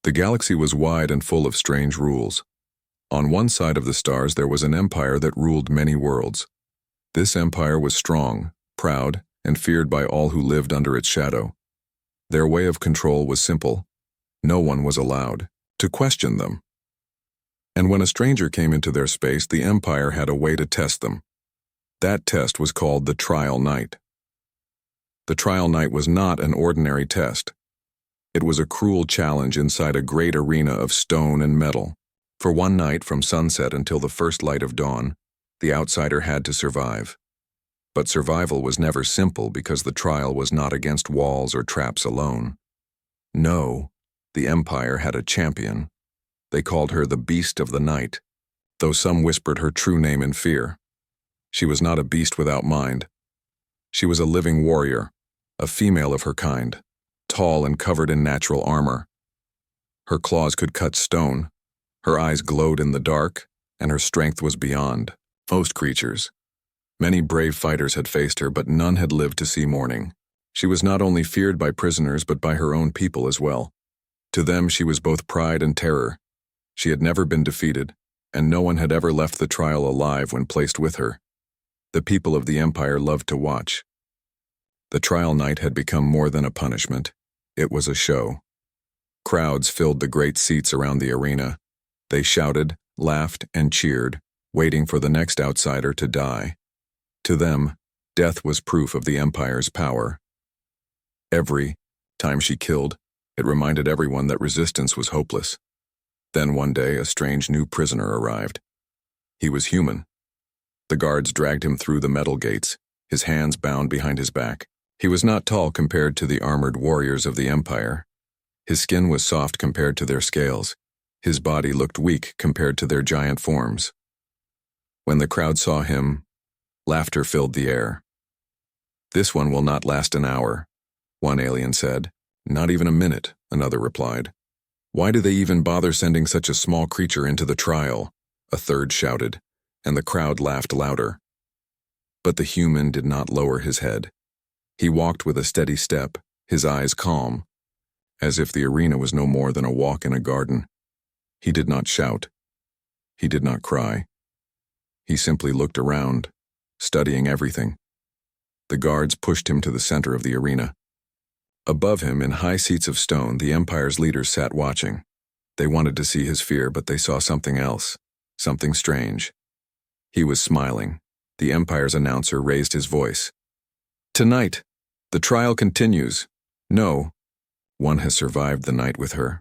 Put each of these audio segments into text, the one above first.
The galaxy was wide and full of strange rules. On one side of the stars there was an empire that ruled many worlds. This empire was strong, proud, and feared by all who lived under its shadow. Their way of control was simple. No one was allowed to question them. And when a stranger came into their space, the empire had a way to test them. That test was called the trial night. The trial night was not an ordinary test. It was a cruel challenge inside a great arena of stone and metal. For one night, from sunset until the first light of dawn, the outsider had to survive. But survival was never simple because the trial was not against walls or traps alone. No, the empire had a champion. They called her the Beast of the Night, though some whispered her true name in fear. She was not a beast without mind. She was a living warrior, a female of her kind, tall and covered in natural armor. Her claws could cut stone, her eyes glowed in the dark, and her strength was beyond most creatures. Many brave fighters had faced her, but none had lived to see morning. She was not only feared by prisoners, but by her own people as well. To them she was both pride and terror. She had never been defeated, and no one had ever left the trial alive when placed with her. The people of the empire loved to watch. The trial night had become more than a punishment. It was a show. Crowds filled the great seats around the arena. They shouted, laughed, and cheered, waiting for the next outsider to die. To them, death was proof of the empire's power. Every time she killed, it reminded everyone that resistance was hopeless. Then one day, a strange new prisoner arrived. He was human. The guards dragged him through the metal gates, his hands bound behind his back. He was not tall compared to the armored warriors of the empire. His skin was soft compared to their scales. His body looked weak compared to their giant forms. When the crowd saw him, laughter filled the air. "This one will not last an hour," one alien said. "Not even a minute," another replied. "Why do they even bother sending such a small creature into the trial?" a third shouted, and the crowd laughed louder. But the human did not lower his head. He walked with a steady step, his eyes calm, as if the arena was no more than a walk in a garden. He did not shout. He did not cry. He simply looked around, studying everything. The guards pushed him to the center of the arena. Above him, in high seats of stone, the empire's leaders sat watching. They wanted to see his fear, but they saw something else, something strange. He was smiling. The empire's announcer raised his voice. "Tonight, the trial continues. No one has survived the night with her.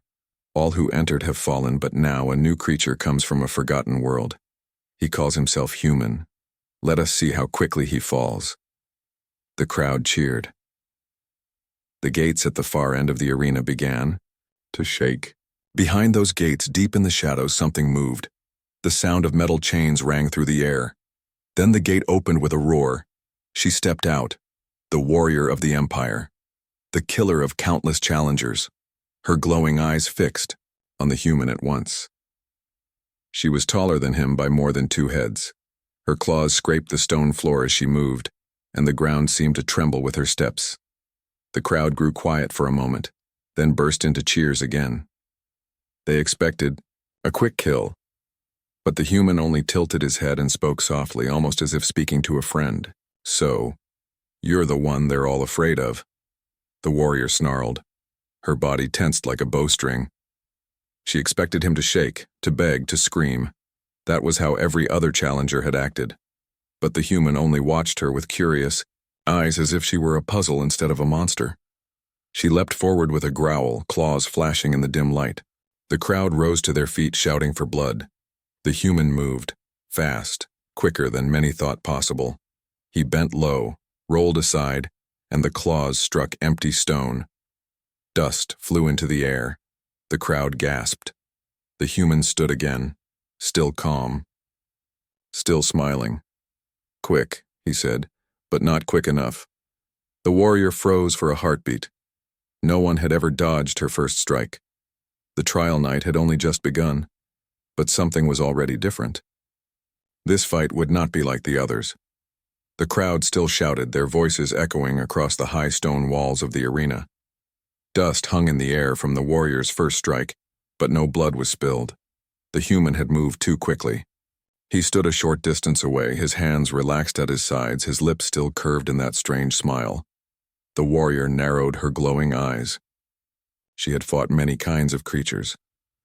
All who entered have fallen, but now a new creature comes from a forgotten world. He calls himself human. Let us see how quickly he falls." The crowd cheered. The gates at the far end of the arena began to shake. Behind those gates, deep in the shadows, something moved. The sound of metal chains rang through the air. Then the gate opened with a roar. She stepped out, the warrior of the empire, the killer of countless challengers, her glowing eyes fixed on the human at once. She was taller than him by more than 2 heads. Her claws scraped the stone floor as she moved, and the ground seemed to tremble with her steps. The crowd grew quiet for a moment, then burst into cheers again. They expected a quick kill, but the human only tilted his head and spoke softly, almost as if speaking to a friend. "So, you're the one they're all afraid of." The warrior snarled. Her body tensed like a bowstring. She expected him to shake, to beg, to scream. That was how every other challenger had acted. But the human only watched her with curious eyes, as if she were a puzzle instead of a monster. She leapt forward with a growl, claws flashing in the dim light. The crowd rose to their feet, shouting for blood. The human moved, fast, quicker than many thought possible. He bent low, rolled aside, and the claws struck empty stone. Dust flew into the air. The crowd gasped. The human stood again, still calm, still smiling. "Quick," he said, "but not quick enough." The warrior froze for a heartbeat. No one had ever dodged her first strike. The trial night had only just begun, but something was already different. This fight would not be like the others. The crowd still shouted, their voices echoing across the high stone walls of the arena. Dust hung in the air from the warrior's first strike, but no blood was spilled. The human had moved too quickly. He stood a short distance away, his hands relaxed at his sides, his lips still curved in that strange smile. The warrior narrowed her glowing eyes. She had fought many kinds of creatures,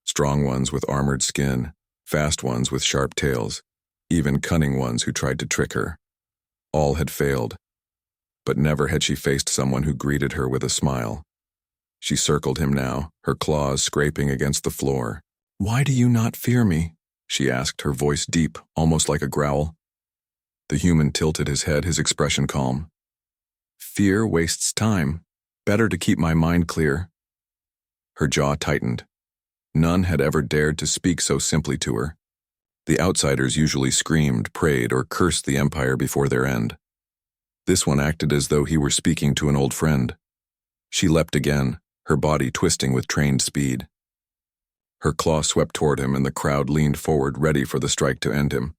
strong ones with armored skin, fast ones with sharp tails, even cunning ones who tried to trick her. All had failed, but never had she faced someone who greeted her with a smile. She circled him now, her claws scraping against the floor. "Why do you not fear me?" she asked, her voice deep, almost like a growl. The human tilted his head, his expression calm. "Fear wastes time. Better to keep my mind clear." Her jaw tightened. None had ever dared to speak so simply to her. The outsiders usually screamed, prayed, or cursed the Empire before their end. This one acted as though he were speaking to an old friend. She leapt again, her body twisting with trained speed. Her claw swept toward him, and the crowd leaned forward, ready for the strike to end him.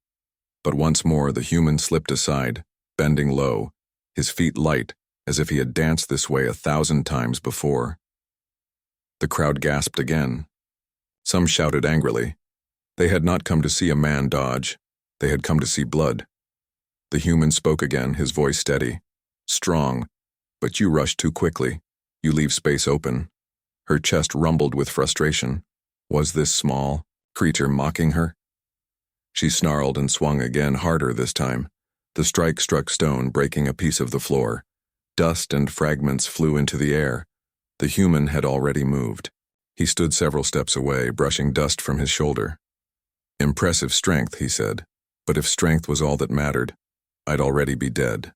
But once more the human slipped aside, bending low, his feet light, as if he had danced this way 1,000 times before. The crowd gasped again. Some shouted angrily. They had not come to see a man dodge. They had come to see blood. The human spoke again, his voice steady. "Strong, but you rush too quickly. You leave space open." Her chest rumbled with frustration. Was this small creature mocking her? She snarled and swung again, harder this time. The strike struck stone, breaking a piece of the floor. Dust and fragments flew into the air. The human had already moved. He stood several steps away, brushing dust from his shoulder. "Impressive strength," he said. "But if strength was all that mattered, I'd already be dead."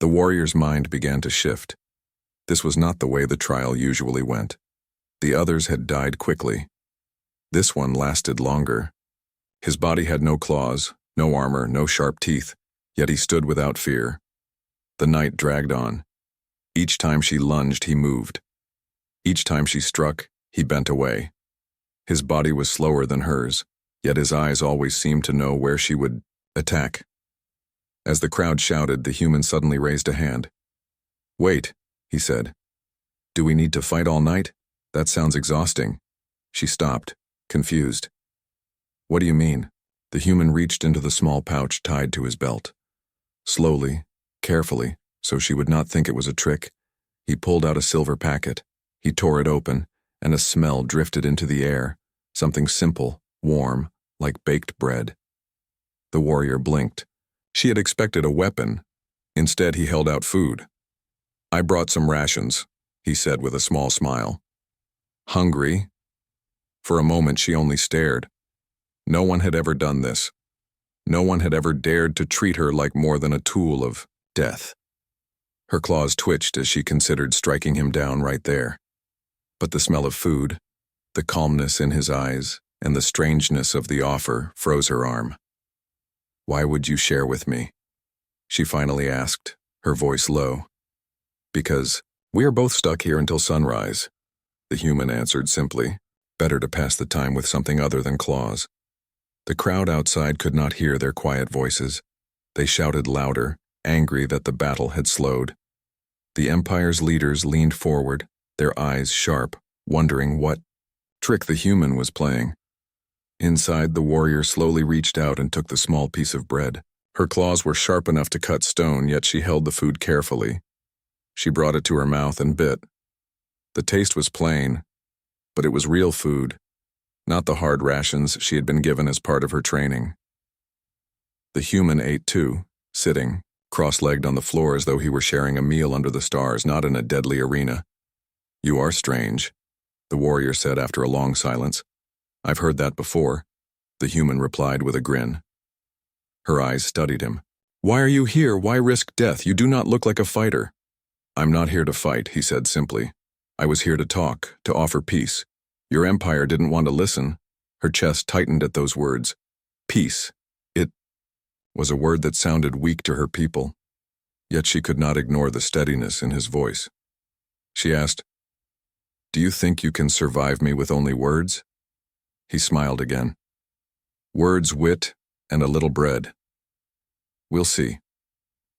The warrior's mind began to shift. This was not the way the trial usually went. The others had died quickly. This one lasted longer. His body had no claws, no armor, no sharp teeth, yet he stood without fear. The night dragged on. Each time she lunged, he moved. Each time she struck, he bent away. His body was slower than hers, yet his eyes always seemed to know where she would attack. As the crowd shouted, the human suddenly raised a hand. "Wait," he said. "Do we need to fight all night? That sounds exhausting." She stopped, confused. "What do you mean?" The human reached into the small pouch tied to his belt. Slowly, carefully, so she would not think it was a trick, he pulled out a silver packet. He tore it open, and a smell drifted into the air, something simple, warm, like baked bread. The warrior blinked. She had expected a weapon. Instead, he held out food. "I brought some rations," he said with a small smile. "Hungry?" For a moment she only stared. No one had ever done this. No one had ever dared to treat her like more than a tool of death. Her claws twitched as she considered striking him down right there. But the smell of food, the calmness in his eyes, and the strangeness of the offer froze her arm. "Why would you share with me?" she finally asked, her voice low. "Because we are both stuck here until sunrise," the human answered simply. "Better to pass the time with something other than claws." The crowd outside could not hear their quiet voices. They shouted louder, angry that the battle had slowed. The Empire's leaders leaned forward, their eyes sharp, wondering what trick the human was playing. Inside, the warrior slowly reached out and took the small piece of bread. Her claws were sharp enough to cut stone, yet she held the food carefully. She brought it to her mouth and bit. The taste was plain, but it was real food, not the hard rations she had been given as part of her training. The human ate too, sitting, cross-legged on the floor as though he were sharing a meal under the stars, not in a deadly arena. "You are strange," the warrior said after a long silence. "I've heard that before," the human replied with a grin. Her eyes studied him. "Why are you here? Why risk death? You do not look like a fighter." "I'm not here to fight," he said simply. "I was here to talk, to offer peace. Your empire didn't want to listen." Her chest tightened at those words. Peace. It was a word that sounded weak to her people, yet she could not ignore the steadiness in his voice. She asked, "Do you think you can survive me with only words?" He smiled again. "Words, wit, and a little bread. We'll see."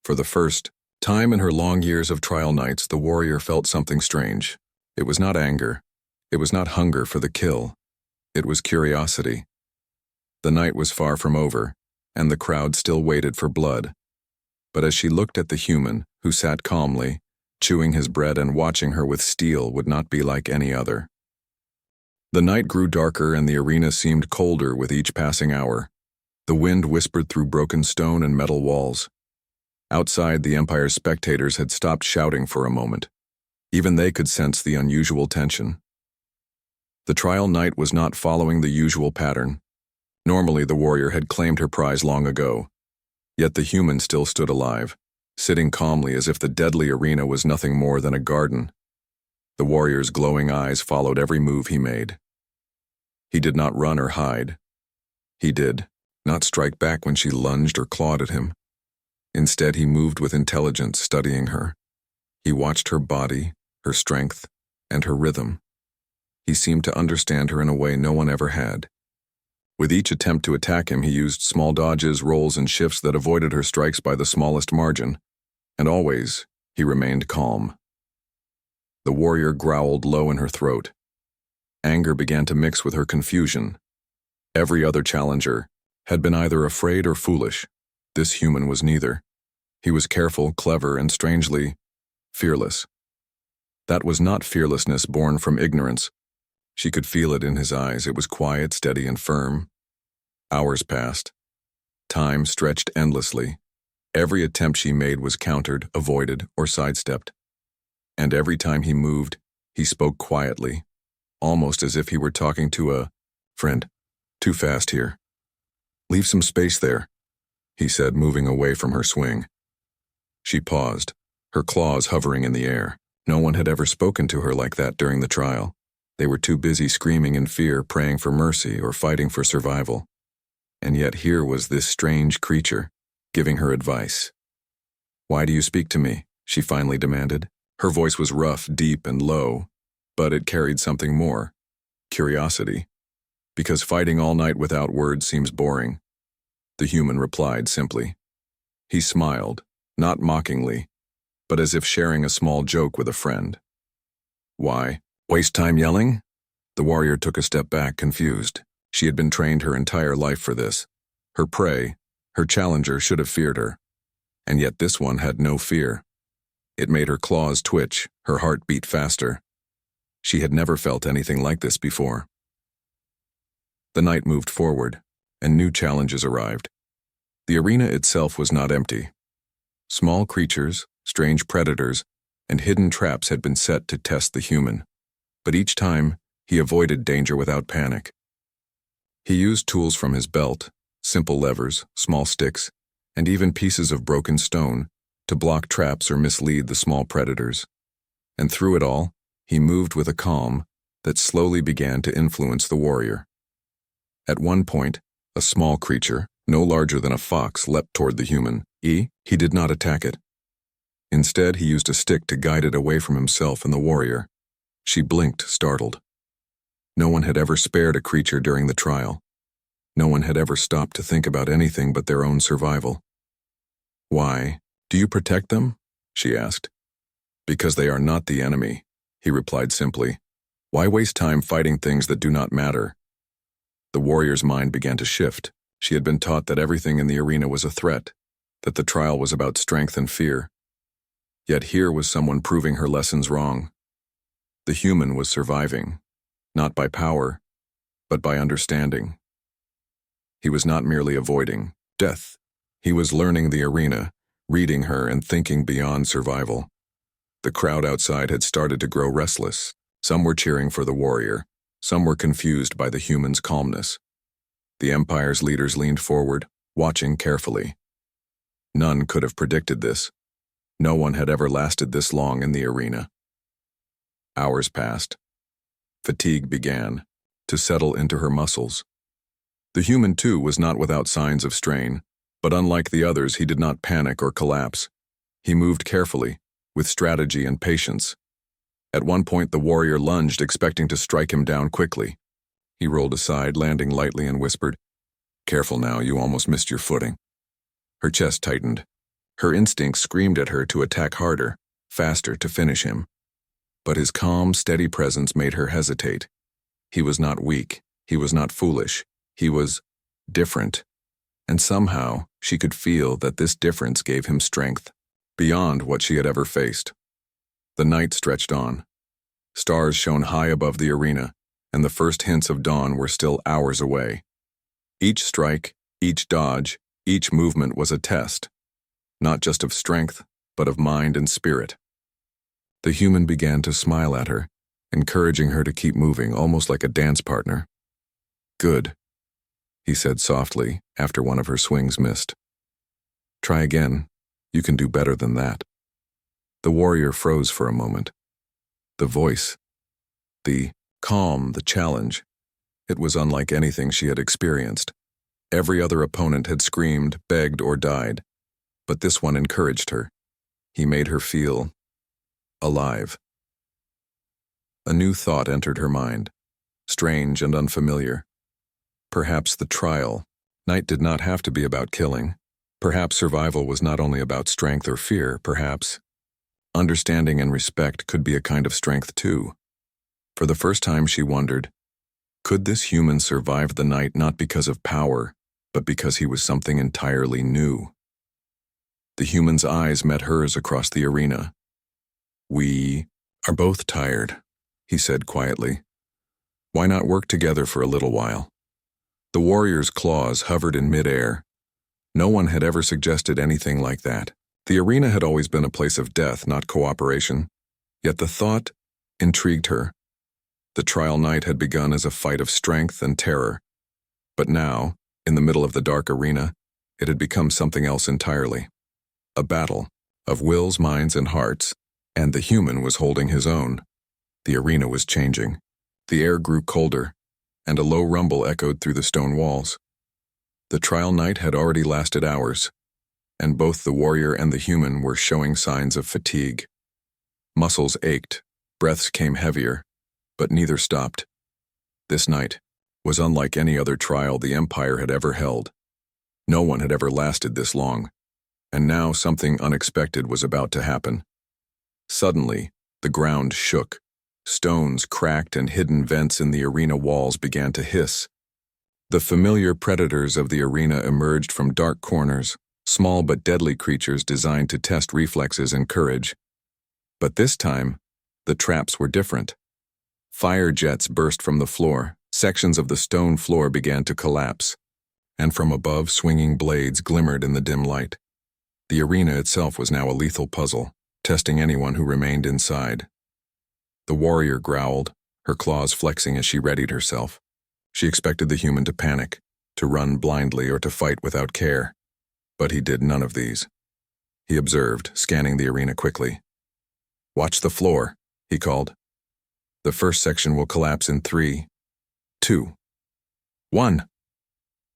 For the first time in her long years of trial nights, the warrior felt something strange. It was not anger. It was not hunger for the kill. It was curiosity. The night was far from over, and the crowd still waited for blood. But as she looked at the human, who sat calmly, chewing his bread and watching her with steel would not be like any other. The night grew darker and the arena seemed colder with each passing hour. The wind whispered through broken stone and metal walls. Outside, the Empire's spectators had stopped shouting for a moment. Even they could sense the unusual tension. The trial night was not following the usual pattern. Normally, the warrior had claimed her prize long ago. Yet the human still stood alive, sitting calmly as if the deadly arena was nothing more than a garden. The warrior's glowing eyes followed every move he made. He did not run or hide. He did not strike back when she lunged or clawed at him. Instead, he moved with intelligence, studying her. He watched her body, her strength, and her rhythm. He seemed to understand her in a way no one ever had. With each attempt to attack him, he used small dodges, rolls, and shifts that avoided her strikes by the smallest margin. And always, he remained calm. The warrior growled low in her throat. Anger began to mix with her confusion. Every other challenger had been either afraid or foolish. This human was neither. He was careful, clever, and strangely fearless. That was not fearlessness born from ignorance. She could feel it in his eyes. It was quiet, steady, and firm. Hours passed. Time stretched endlessly. Every attempt she made was countered, avoided, or sidestepped. And every time he moved, he spoke quietly, almost as if he were talking to a friend. "Too fast here. Leave some space there," he said, moving away from her swing. She paused, her claws hovering in the air. No one had ever spoken to her like that during the trial. They were too busy screaming in fear, praying for mercy, or fighting for survival. And yet here was this strange creature, giving her advice. "Why do you speak to me?" she finally demanded. Her voice was rough, deep, and low, but it carried something more: curiosity. "Because fighting all night without words seems boring," the human replied simply. He smiled, not mockingly, but as if sharing a small joke with a friend. "Why? Waste time yelling?" The warrior took a step back, confused. She had been trained her entire life for this. Her prey, her challenger, should have feared her. And yet this one had no fear. It made her claws twitch, her heart beat faster. She had never felt anything like this before. The night moved forward, and new challenges arrived. The arena itself was not empty. Small creatures, strange predators, and hidden traps had been set to test the human. But each time, he avoided danger without panic. He used tools from his belt, simple levers, small sticks, and even pieces of broken stone, to block traps or mislead the small predators. And through it all, he moved with a calm that slowly began to influence the warrior. At one point, a small creature, no larger than a fox, leapt toward the human. He did not attack it. Instead, he used a stick to guide it away from himself and the warrior. She blinked, startled. No one had ever spared a creature during the trial. No one had ever stopped to think about anything but their own survival. "Why? Do you protect them?" she asked. "Because they are not the enemy," he replied simply. "Why waste time fighting things that do not matter?" The warrior's mind began to shift. She had been taught that everything in the arena was a threat, that the trial was about strength and fear. Yet here was someone proving her lessons wrong. The human was surviving, not by power, but by understanding. He was not merely avoiding death. He was learning the arena, reading her and thinking beyond survival. The crowd outside had started to grow restless. Some were cheering for the warrior. Some were confused by the human's calmness. The Empire's leaders leaned forward, watching carefully. None could have predicted this. No one had ever lasted this long in the arena. Hours passed. Fatigue began to settle into her muscles. The human, too, was not without signs of strain, but unlike the others, he did not panic or collapse. He moved carefully, with strategy and patience. At one point, the warrior lunged, expecting to strike him down quickly. He rolled aside, landing lightly, and whispered, "Careful now, you almost missed your footing." Her chest tightened. Her instincts screamed at her to attack harder, faster, to finish him. But his calm, steady presence made her hesitate. He was not weak. He was not foolish. He was different. And somehow, she could feel that this difference gave him strength, beyond what she had ever faced. The night stretched on. Stars shone high above the arena, and the first hints of dawn were still hours away. Each strike, each dodge, each movement was a test, not just of strength, but of mind and spirit. The human began to smile at her, encouraging her to keep moving, almost like a dance partner. "Good," he said softly after one of her swings missed. "Try again. You can do better than that." The warrior froze for a moment. The voice, the calm, the challenge, it was unlike anything she had experienced. Every other opponent had screamed, begged, or died, but this one encouraged her. He made her feel alive. A new thought entered her mind, strange and unfamiliar. Perhaps the trial night did not have to be about killing. Perhaps survival was not only about strength or fear. Perhaps understanding and respect could be a kind of strength too. For the first time she wondered, could this human survive the night not because of power, but because he was something entirely new? The human's eyes met hers across the arena. "We are both tired," he said quietly. "Why not work together for a little while?" The warrior's claws hovered in midair. No one had ever suggested anything like that. The arena had always been a place of death, not cooperation. Yet the thought intrigued her. The trial night had begun as a fight of strength and terror. But now, in the middle of the dark arena, it had become something else entirely. A battle of wills, minds, and hearts, and the human was holding his own. The arena was changing. The air grew colder, and a low rumble echoed through the stone walls. The trial night had already lasted hours, and both the warrior and the human were showing signs of fatigue. Muscles ached, breaths came heavier, but neither stopped. This night was unlike any other trial the Empire had ever held. No one had ever lasted this long, and now something unexpected was about to happen. Suddenly, the ground shook. Stones cracked and hidden vents in the arena walls began to hiss. The familiar predators of the arena emerged from dark corners, small but deadly creatures designed to test reflexes and courage. But this time, the traps were different. Fire jets burst from the floor, sections of the stone floor began to collapse, and from above swinging blades glimmered in the dim light. The arena itself was now a lethal puzzle, testing anyone who remained inside. The warrior growled, her claws flexing as she readied herself. She expected the human to panic, to run blindly, or to fight without care. But he did none of these. He observed, scanning the arena quickly. "Watch the floor," he called. "The first section will collapse in 3, 2, 1.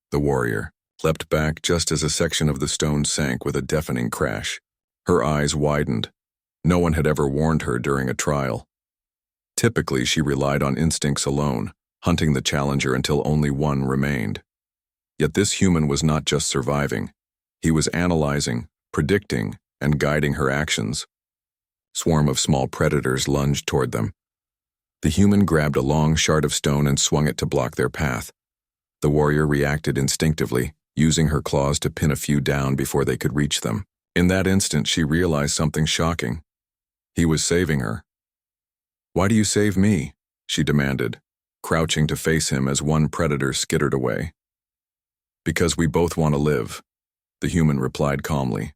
The warrior leapt back just as a section of the stone sank with a deafening crash. Her eyes widened. No one had ever warned her during a trial. Typically, she relied on instincts alone, hunting the challenger until only one remained. Yet this human was not just surviving. He was analyzing, predicting, and guiding her actions. Swarm of small predators lunged toward them. The human grabbed a long shard of stone and swung it to block their path. The warrior reacted instinctively, using her claws to pin a few down before they could reach them. In that instant, she realized something shocking. He was saving her. "Why do you save me?" she demanded, crouching to face him as one predator skittered away. "Because we both want to live," the human replied calmly.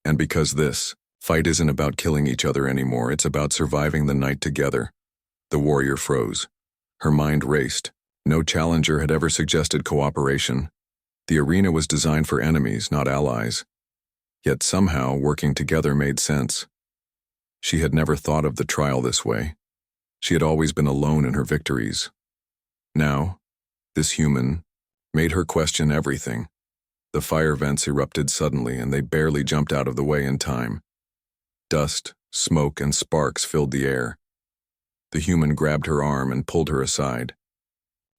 "And because this fight isn't about killing each other anymore, it's about surviving the night together." The warrior froze. Her mind raced. No challenger had ever suggested cooperation. The arena was designed for enemies, not allies. Yet somehow, working together made sense. She had never thought of the trial this way. She had always been alone in her victories. Now, this human made her question everything. The fire vents erupted suddenly, and they barely jumped out of the way in time. Dust, smoke, and sparks filled the air. The human grabbed her arm and pulled her aside.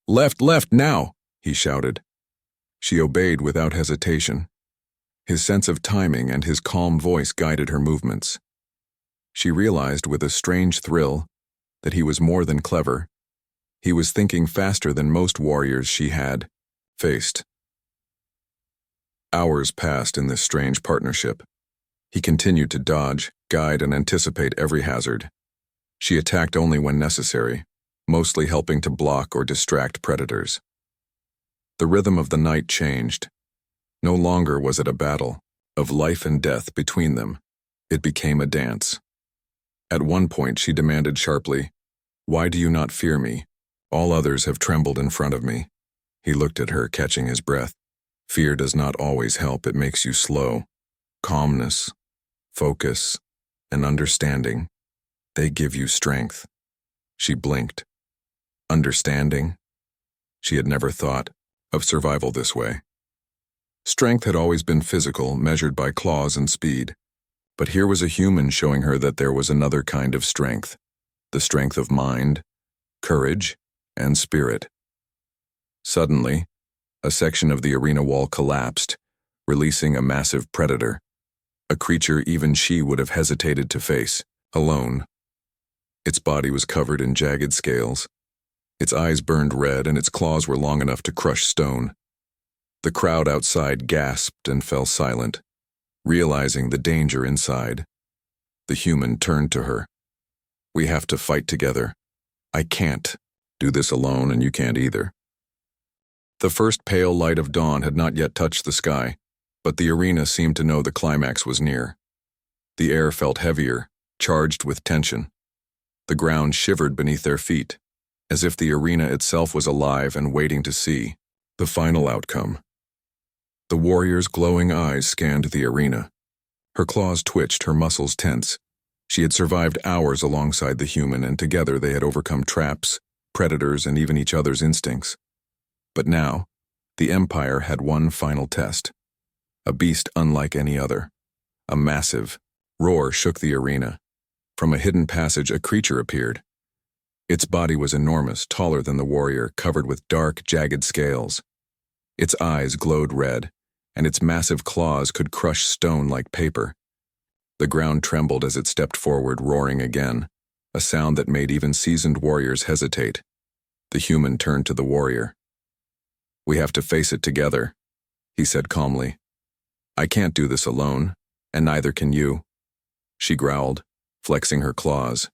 "Left, left, now!" he shouted. She obeyed without hesitation. His sense of timing and his calm voice guided her movements. She realized with a strange thrill that he was more than clever. He was thinking faster than most warriors she had faced. Hours passed in this strange partnership. He continued to dodge, guide, and anticipate every hazard. She attacked only when necessary, mostly helping to block or distract predators. The rhythm of the night changed. No longer was it a battle of life and death between them. It became a dance. At one point she demanded sharply, "Why do you not fear me? All others have trembled in front of me." He looked at her, catching his breath. Fear does not always help, it makes you slow. Calmness, focus, and understanding, they give you strength. She blinked. Understanding? She had never thought of survival this way. Strength had always been physical, measured by claws and speed. But here was a human showing her that there was another kind of strength, the strength of mind, courage, and spirit. Suddenly, a section of the arena wall collapsed, releasing a massive predator, a creature even she would have hesitated to face, alone. Its body was covered in jagged scales. Its eyes burned red, and its claws were long enough to crush stone. The crowd outside gasped and fell silent, realizing the danger inside. The human turned to her. "We have to fight together. I can't do this alone, and you can't either." The first pale light of dawn had not yet touched the sky, but the arena seemed to know the climax was near. The air felt heavier, charged with tension. The ground shivered beneath their feet, as if the arena itself was alive and waiting to see the final outcome. The warrior's glowing eyes scanned the arena. Her claws twitched, her muscles tense. She had survived hours alongside the human, and together they had overcome traps, predators, and even each other's instincts. But now, the Empire had one final test. A beast unlike any other. A massive roar shook the arena. From a hidden passage, a creature appeared. Its body was enormous, taller than the warrior, covered with dark, jagged scales. Its eyes glowed red, and its massive claws could crush stone like paper. The ground trembled as it stepped forward, roaring again, a sound that made even seasoned warriors hesitate. The human turned to the warrior. "We have to face it together," he said calmly. "I can't do this alone, and neither can you." She growled, flexing her claws.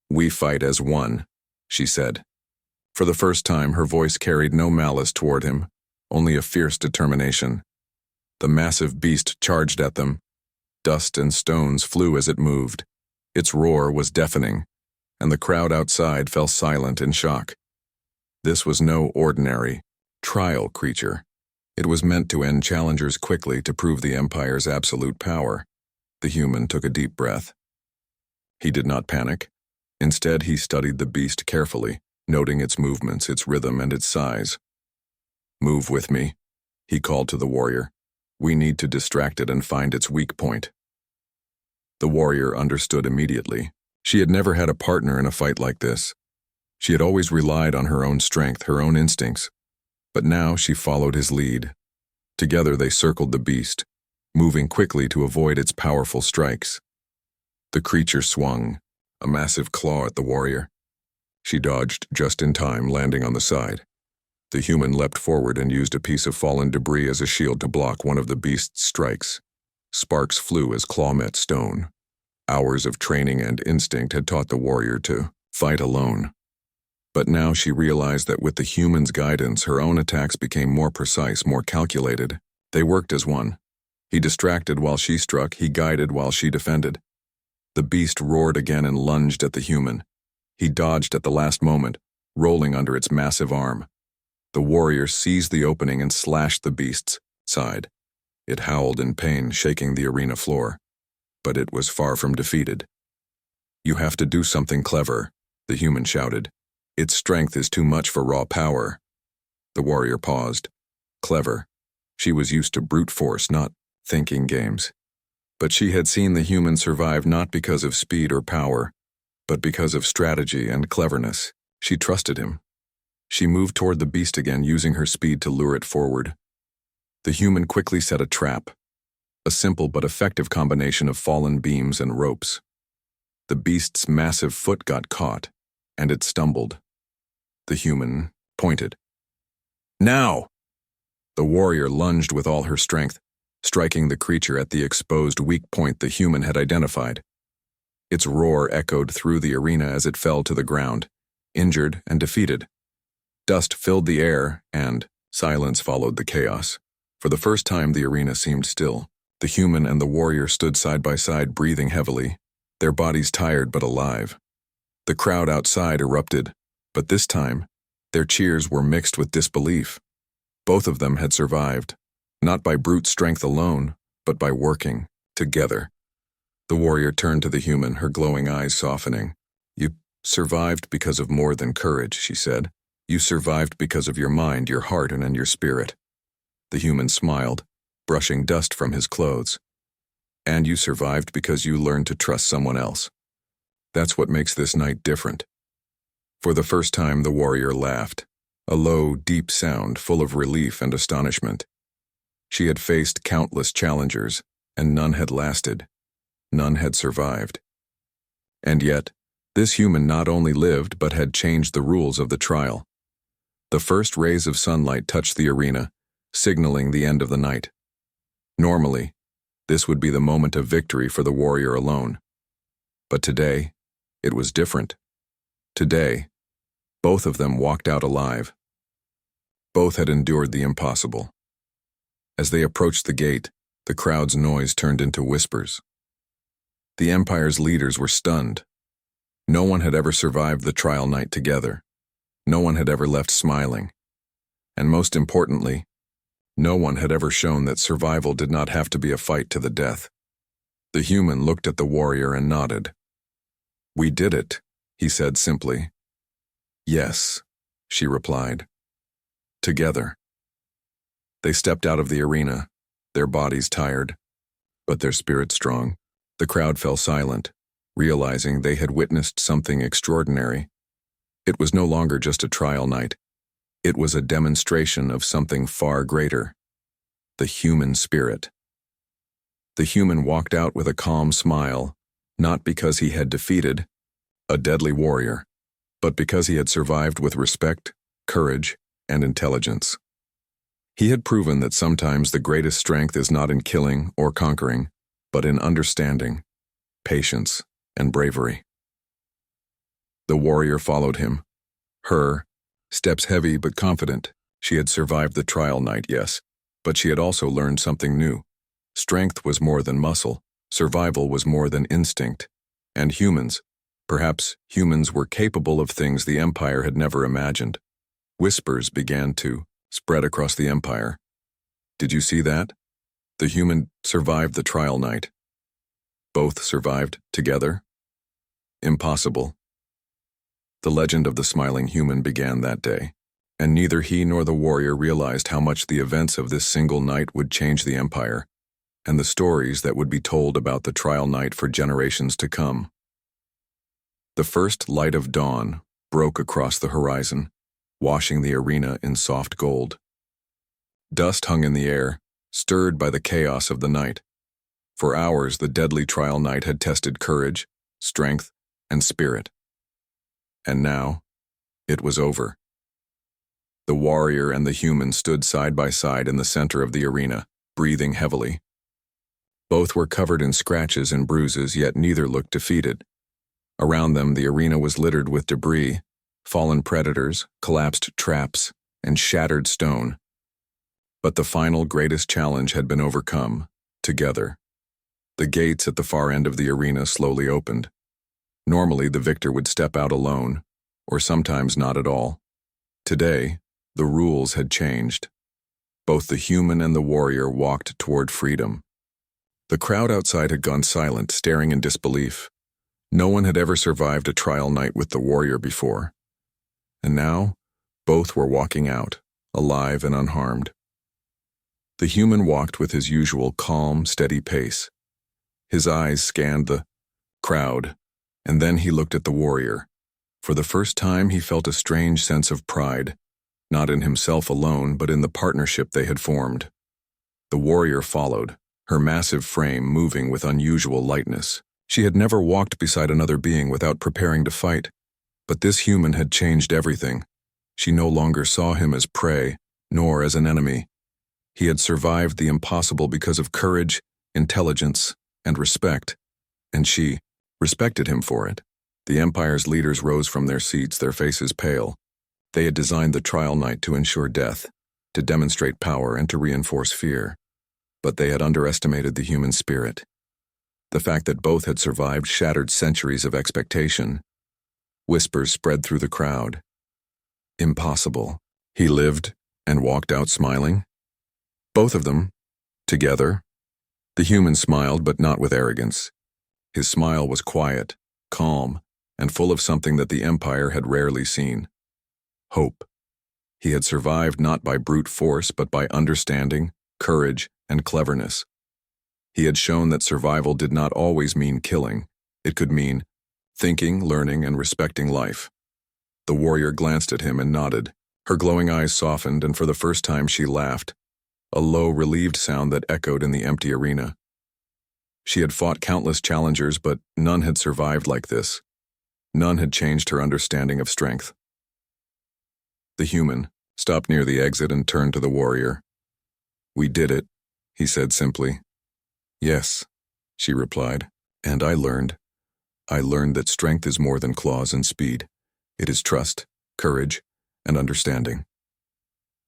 "We fight as one," she said. For the first time, her voice carried no malice toward him, only a fierce determination. The massive beast charged at them. Dust and stones flew as it moved. Its roar was deafening, and the crowd outside fell silent in shock. This was no ordinary trial creature. It was meant to end challengers quickly, to prove the Empire's absolute power. The human took a deep breath. He did not panic. Instead, he studied the beast carefully, noting its movements, its rhythm, and its size. "Move with me," he called to the warrior. "We need to distract it and find its weak point." The warrior understood immediately. She had never had a partner in a fight like this. She had always relied on her own strength, her own instincts. But now she followed his lead. Together they circled the beast, moving quickly to avoid its powerful strikes. The creature swung, a massive claw at the warrior. She dodged just in time, landing on the side. The human leapt forward and used a piece of fallen debris as a shield to block one of the beast's strikes. Sparks flew as claw met stone. Hours of training and instinct had taught the warrior to fight alone. But now she realized that with the human's guidance, her own attacks became more precise, more calculated. They worked as one. He distracted while she struck, he guided while she defended. The beast roared again and lunged at the human. He dodged at the last moment, rolling under its massive arm. The warrior seized the opening and slashed the beast's side. It howled in pain, shaking the arena floor. But it was far from defeated. "You have to do something clever," the human shouted. "Its strength is too much for raw power." The warrior paused. Clever. She was used to brute force, not thinking games. But she had seen the human survive not because of speed or power, but because of strategy and cleverness. She trusted him. She moved toward the beast again, using her speed to lure it forward. The human quickly set a trap, a simple but effective combination of fallen beams and ropes. The beast's massive foot got caught, and it stumbled. The human pointed. Now! The warrior lunged with all her strength, striking the creature at the exposed weak point the human had identified. Its roar echoed through the arena as it fell to the ground, injured and defeated. Dust filled the air, and silence followed the chaos. For the first time, the arena seemed still. The human and the warrior stood side by side, breathing heavily, their bodies tired but alive. The crowd outside erupted, but this time, their cheers were mixed with disbelief. Both of them had survived, not by brute strength alone, but by working together. The warrior turned to the human, her glowing eyes softening. "You survived because of more than courage," she said. "You survived because of your mind, your heart, and your spirit." The human smiled, brushing dust from his clothes. "And you survived because you learned to trust someone else. That's what makes this night different." For the first time, the warrior laughed, a low, deep sound full of relief and astonishment. She had faced countless challengers, and none had lasted. None had survived. And yet, this human not only lived but had changed the rules of the trial. The first rays of sunlight touched the arena, signaling the end of the night. Normally, this would be the moment of victory for the warrior alone. But today, it was different. Today, both of them walked out alive. Both had endured the impossible. As they approached the gate, the crowd's noise turned into whispers. The Empire's leaders were stunned. No one had ever survived the trial night together. No one had ever left smiling. And most importantly, no one had ever shown that survival did not have to be a fight to the death. The human looked at the warrior and nodded. "We did it," he said simply. "Yes," she replied. Together. They stepped out of the arena, their bodies tired, but their spirits strong. The crowd fell silent, realizing they had witnessed something extraordinary. It was no longer just a trial night. It was a demonstration of something far greater: the human spirit. The human walked out with a calm smile, not because he had defeated a deadly warrior, but because he had survived with respect, courage, and intelligence. He had proven that sometimes the greatest strength is not in killing or conquering, but in understanding, patience, and bravery. The warrior followed him. Her steps heavy but confident. She had survived the trial night, yes, but she had also learned something new. Strength was more than muscle, survival was more than instinct, and perhaps humans were capable of things the Empire had never imagined. Whispers began to spread across the Empire. "Did you see that? The human survived the trial night. Both survived together? Impossible." The legend of the smiling human began that day, and neither he nor the warrior realized how much the events of this single night would change the Empire, and the stories that would be told about the trial night for generations to come. The first light of dawn broke across the horizon, washing the arena in soft gold. Dust hung in the air, stirred by the chaos of the night. For hours, the deadly trial night had tested courage, strength, and spirit. And now, it was over. The warrior and the human stood side by side in the center of the arena, breathing heavily. Both were covered in scratches and bruises, yet neither looked defeated. Around them, the arena was littered with debris, fallen predators, collapsed traps, and shattered stone. But the final greatest challenge had been overcome, together. The gates at the far end of the arena slowly opened. Normally, the victor would step out alone, or sometimes not at all. Today, the rules had changed. Both the human and the warrior walked toward freedom. The crowd outside had gone silent, staring in disbelief. No one had ever survived a trial night with the warrior before. And now, both were walking out, alive and unharmed. The human walked with his usual calm, steady pace. His eyes scanned the crowd, and then he looked at the warrior. For the first time, he felt a strange sense of pride, not in himself alone, but in the partnership they had formed. The warrior followed, her massive frame moving with unusual lightness. She had never walked beside another being without preparing to fight, but this human had changed everything. She no longer saw him as prey, nor as an enemy. He had survived the impossible because of courage, intelligence, and respect, and she respected him for it. The Empire's leaders rose from their seats, their faces pale. They had designed the trial night to ensure death, to demonstrate power, and to reinforce fear. But they had underestimated the human spirit. The fact that both had survived shattered centuries of expectation. Whispers spread through the crowd. Impossible. He lived and walked out smiling? Both of them, together. The human smiled, but not with arrogance. His smile was quiet, calm, and full of something that the Empire had rarely seen. Hope. He had survived not by brute force, but by understanding, courage, and cleverness. He had shown that survival did not always mean killing. It could mean thinking, learning, and respecting life. The warrior glanced at him and nodded. Her glowing eyes softened, and for the first time she laughed, a low, relieved sound that echoed in the empty arena. She had fought countless challengers, but none had survived like this. None had changed her understanding of strength. The human stopped near the exit and turned to the warrior. "We did it," he said simply. "Yes," she replied, "and I learned that strength is more than claws and speed. It is trust, courage, and understanding."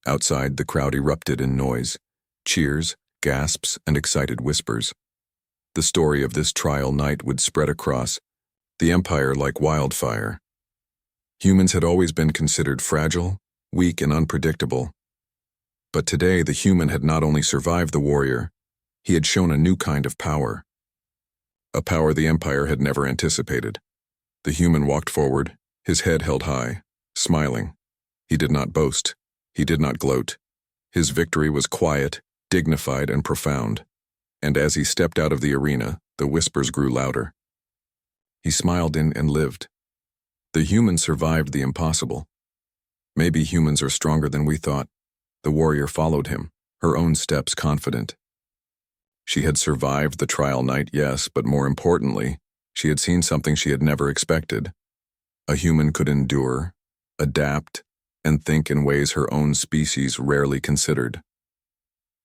Outside, the crowd erupted in noise, cheers, gasps, and excited whispers. The story of this trial night would spread across the Empire like wildfire. Humans had always been considered fragile, weak, and unpredictable. But today, the human had not only survived the warrior, he had shown a new kind of power. A power the Empire had never anticipated. The human walked forward, his head held high, smiling. He did not boast. He did not gloat. His victory was quiet, dignified, and profound. And as he stepped out of the arena, the whispers grew louder. He smiled in and lived. The human survived the impossible. Maybe humans are stronger than we thought. The warrior followed him, her own steps confident. She had survived the trial night, yes, but more importantly, she had seen something she had never expected. A human could endure, adapt, and think in ways her own species rarely considered.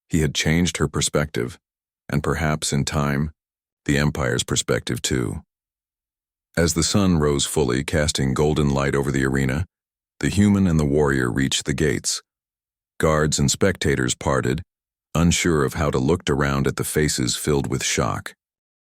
He had changed her perspective, and perhaps in time, the Empire's perspective too. As the sun rose fully, casting golden light over the arena, the human and the warrior reached the gates. Guards and spectators parted, unsure of how to look around at the faces filled with shock.